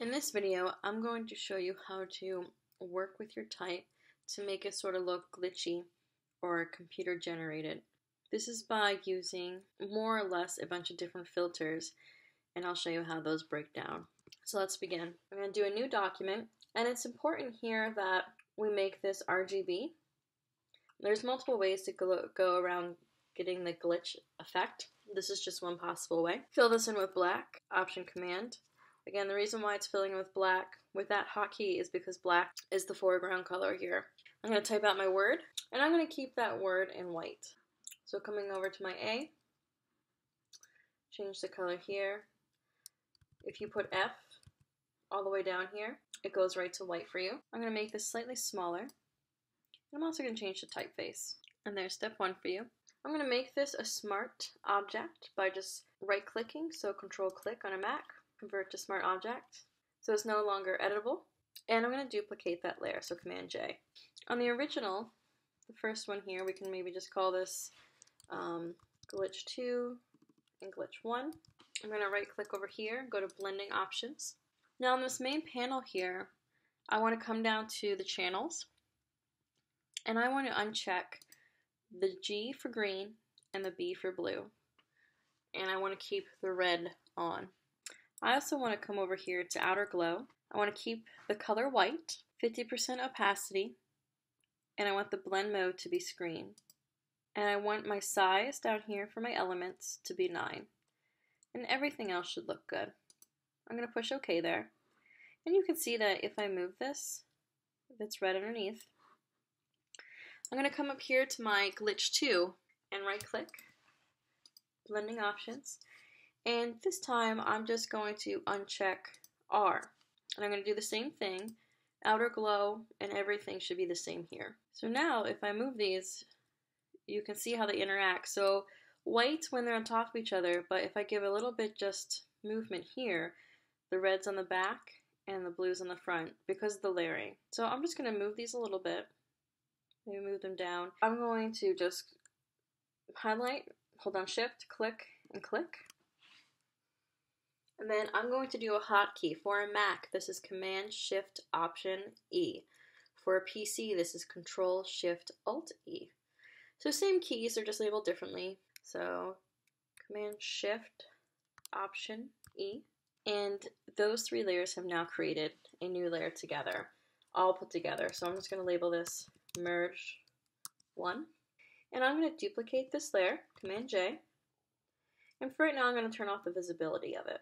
In this video, I'm going to show you how to work with your type to make it sort of look glitchy or computer generated. This is by using more or less a bunch of different filters, and I'll show you how those break down. So let's begin. I'm going to do a new document, and it's important here that we make this RGB. There's multiple ways to go around getting the glitch effect. This is just one possible way. Fill this in with black, Option Command. Again, the reason why it's filling with black with that hotkey is because black is the foreground color here. I'm going to type out my word, and I'm going to keep that word in white. So coming over to my A, change the color here. If you put F all the way down here, it goes right to white for you. I'm going to make this slightly smaller. I'm also going to change the typeface. And there's step one for you. I'm going to make this a smart object by just right-clicking, so Control-click on a Mac. Convert to smart object, so it's no longer editable, and I'm going to duplicate that layer, so Command J. On the original, the first one here, we can maybe just call this glitch 2 and glitch 1. I'm going to right click over here, go to blending options. Now on this main panel here, I want to come down to the channels, and I want to uncheck the G for green and the B for blue, and I want to keep the red on. I also want to come over here to outer glow. I want to keep the color white, 50% opacity, and I want the blend mode to be screen. And I want my size down here for my elements to be 9. And everything else should look good. I'm going to push OK there. And you can see that if I move this, it's red underneath. I'm going to come up here to my glitch 2 and right click, blending options. And this time, I'm just going to uncheck R. And I'm going to do the same thing, outer glow, and everything should be the same here. So now, if I move these, you can see how they interact. So white when they're on top of each other, but if I give a little bit just movement here, the red's on the back and the blue's on the front because of the layering. So I'm just going to move these a little bit, maybe move them down. I'm going to just highlight, hold down Shift, click, and click. And then I'm going to do a hotkey. For a Mac, this is Command Shift Option E. For a PC, this is Control Shift Alt E. So same keys, they're just labeled differently. So Command Shift Option E. And those three layers have now created a new layer together, all put together. So I'm just going to label this Merge 1. And I'm going to duplicate this layer, Command J. And for right now, I'm going to turn off the visibility of it.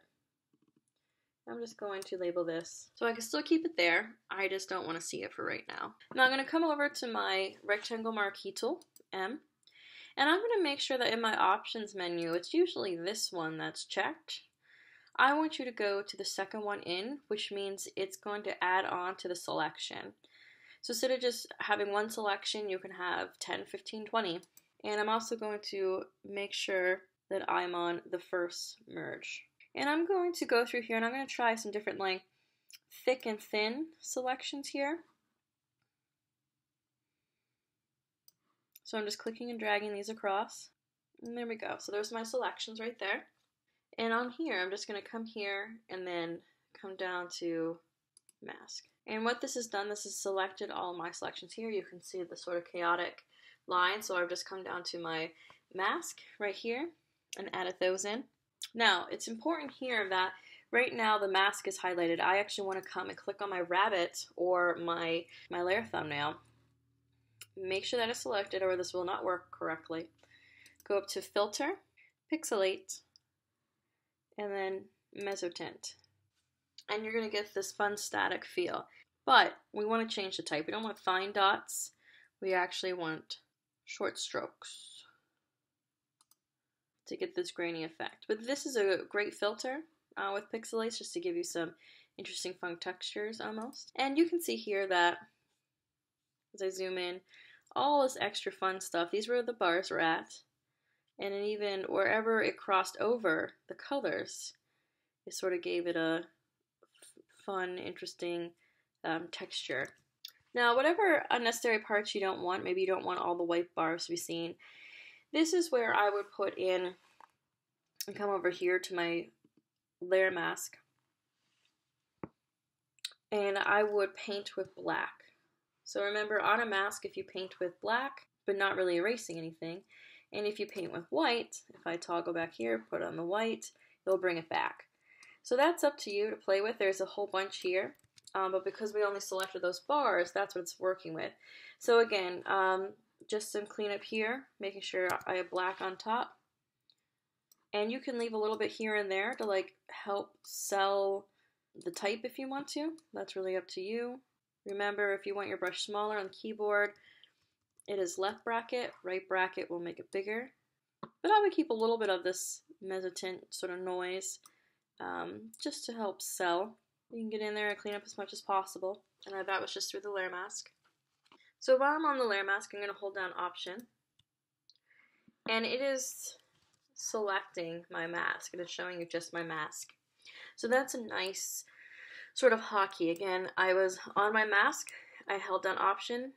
I'm just going to label this, so I can still keep it there, I just don't want to see it for right now. Now I'm going to come over to my rectangle marquee tool, M, and I'm going to make sure that in my options menu, it's usually this one that's checked. I want you to go to the second one in, which means it's going to add on to the selection. So instead of just having one selection, you can have 10, 15, 20. And I'm also going to make sure that I'm on the first merge. And I'm going to go through here and I'm going to try some different like thick and thin selections here. So I'm just clicking and dragging these across. And there we go. So there's my selections right there. And on here, I'm just going to come here and then come down to mask. And what this has done, this has selected all of my selections here. You can see the sort of chaotic line. So I've just come down to my mask right here and added those in. Now, it's important here that right now the mask is highlighted. I actually want to come and click on my rabbit or my layer thumbnail. Make sure that is selected or this will not work correctly. Go up to Filter, Pixelate, and then Mezzotint. And you're going to get this fun static feel. But we want to change the type. We don't want fine dots. We actually want short strokes to get this grainy effect. But this is a great filter with pixelates just to give you some interesting fun textures almost. And you can see here that as I zoom in, all this extra fun stuff, these were the bars we're at, and then even wherever it crossed over the colors, it sort of gave it a fun, interesting texture. Now, whatever unnecessary parts you don't want, maybe you don't want all the white bars to be seen, this is where I would put in and come over here to my layer mask and I would paint with black. So remember, on a mask, if you paint with black, but not really erasing anything, and if you paint with white, if I toggle back here, put on the white, it'll bring it back. So that's up to you to play with. There's a whole bunch here, but because we only selected those bars, that's what it's working with. So again, just some cleanup here, making sure I have black on top. And you can leave a little bit here and there to like help sell the type if you want to. That's really up to you. Remember, if you want your brush smaller on the keyboard, it is left bracket, right bracket will make it bigger. But I would keep a little bit of this mezzotint sort of noise just to help sell. You can get in there and clean up as much as possible. And that was just through the layer mask. So while I'm on the layer mask, I'm going to hold down Option. And it is selecting my mask. It is showing you just my mask. So that's a nice sort of hotkey. Again, I was on my mask, I held down Option,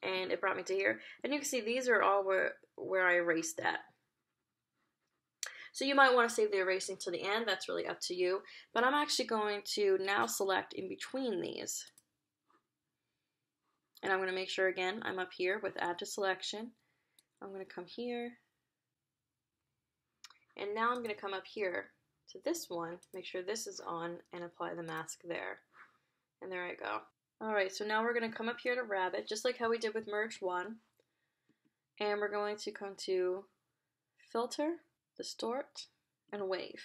and it brought me to here. And you can see these are all where I erased at. So you might want to save the erasing to the end. That's really up to you. But I'm actually going to now select in between these. And I'm going to make sure, again, I'm up here with Add to Selection. I'm going to come here. And now I'm going to come up here to this one, make sure this is on, and apply the mask there. And there I go. Alright, so now we're going to come up here to Rabbit, just like how we did with Merge 1. And we're going to come to Filter, Distort, and Wave.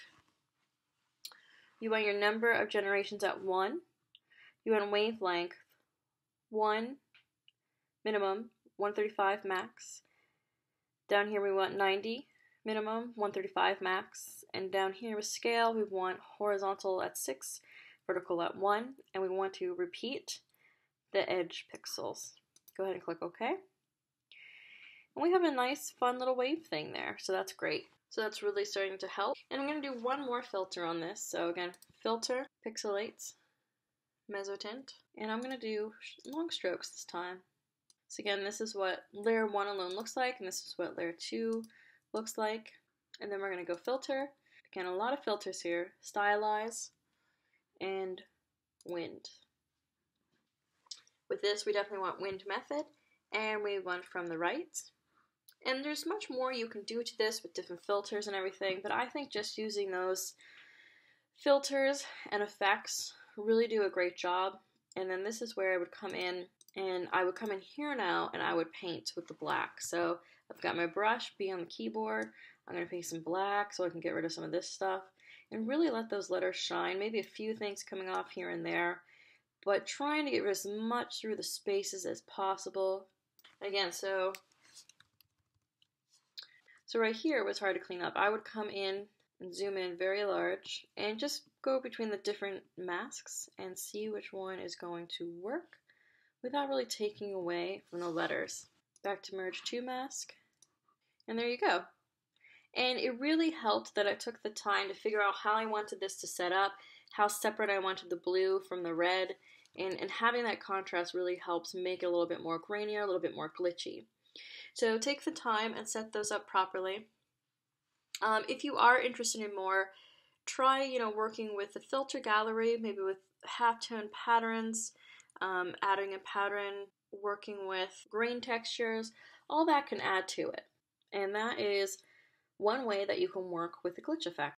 You want your number of generations at 1. You want wavelength 1, minimum, 135 max. Down here we want 90. Minimum, 135 max, and down here with scale, we want horizontal at 6, vertical at 1, and we want to repeat the edge pixels. Go ahead and click OK. And we have a nice, fun little wave thing there, so that's great. So that's really starting to help. And I'm going to do one more filter on this. So again, Filter, Pixelates, Mezzotint, and I'm going to do long strokes this time. So again, this is what layer 1 alone looks like, and this is what layer 2 looks like. And then we're going to go Filter. Again, a lot of filters here. Stylize and Wind. With this, we definitely want Wind Method, and we want From the Right. And there's much more you can do to this with different filters and everything, but I think just using those filters and effects really do a great job. And then this is where I would come in, and I would come in here now, and I would paint with the black. So I've got my brush be on the keyboard. I'm going to paint some black so I can get rid of some of this stuff and really let those letters shine. Maybe a few things coming off here and there, but trying to get rid of as much through the spaces as possible. Again, so right here was hard to clean up. I would come in and zoom in very large and just go between the different masks and see which one is going to work without really taking away from the letters. Back to Merge 2 mask, and there you go. And it really helped that I took the time to figure out how I wanted this to set up, how separate I wanted the blue from the red, and having that contrast really helps make it a little bit more grainier, a little bit more glitchy. So take the time and set those up properly. If you are interested in more, try working with the filter gallery, maybe with halftone patterns, adding a pattern, working with grain textures, all that can add to it. And that is one way that you can work with the glitch effect.